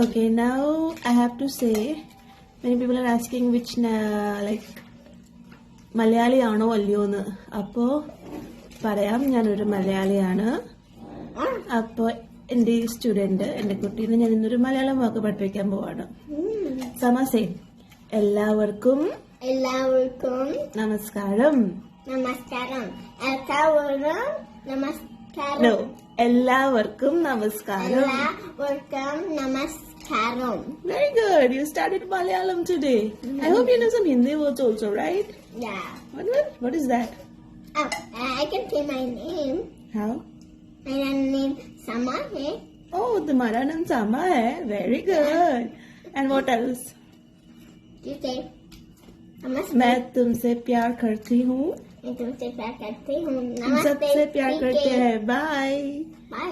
Okay, now I have to say, many people are asking which like Malayali ആണോ അല്ലയോ എന്ന്. അപ്പോൾ പറയാം, ഞാനൊരു മലയാളിയാണ്. അപ്പോൾ എൻ്റെ ഈ സ്റ്റുഡൻറ്, എൻ്റെ കുട്ടീനെ ഞാൻ ഇന്നൊരു മലയാളം വാക്ക് പഠിപ്പിക്കാൻ പോവാണ്. സമസേ, എല്ലാവർക്കും നമസ്കാരം. No, എല്ലാവർക്കും നമസ്കാരം. Very good. You started Malayalam today. I hope you know some Hindi words also, right? Yeah. What is that? Oh, I can say my name. How? My name Sama hai. Oh, तुम्हारा नाम सामा है. Very good. And what else? You say नमस्ते. मैं तुमसे प्यार करती हूँ. मैं तुमसे प्यार करती हूँ. सबसे प्यार करते हैं. Bye. Bye.